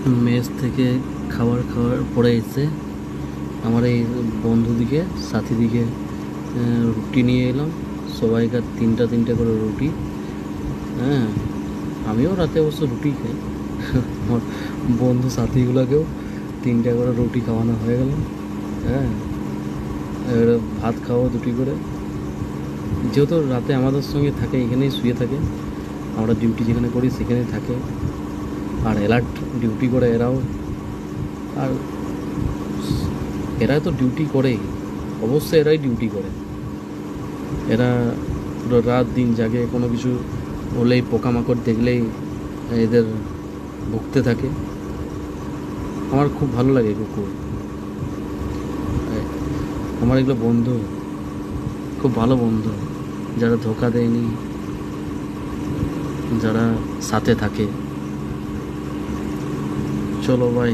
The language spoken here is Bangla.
মেস থেকে খাবার খাওয়ার পরে এসে আমার এই বন্ধুদিকে সাথীদিকে রুটি নিয়ে এলাম। সবাইকার তিনটা তিনটা করে রুটি। হ্যাঁ, আমিও রাতে অবশ্য রুটি খাই। আমার বন্ধু সাথীগুলোকেও তিনটা করে রুটি খাওয়ানো হয়ে গেল। হ্যাঁ, এবারে ভাত খাওয়া দুটি করে। যেহেতু রাতে আমাদের সঙ্গে থাকে, এখানেই শুয়ে থাকে, আমরা ডিউটি যেখানে করি সেখানেই থাকে, আর অ্যালার্ট ডিউটি করে এরাও। আর এরা তো ডিউটি করেই, অবশ্যই এরাই ডিউটি করে। এরা পুরো রাত দিন জাগে, কোনো কিছু হলেই পোকামাকড় দেখলেই এদের ভুগতে থাকে। আমার খুব ভালো লাগে কুকুর। আমার এগুলো বন্ধু, খুব ভালো বন্ধু, যারা ধোকা দেয়নি, যারা সাথে থাকে। চলো ভাই।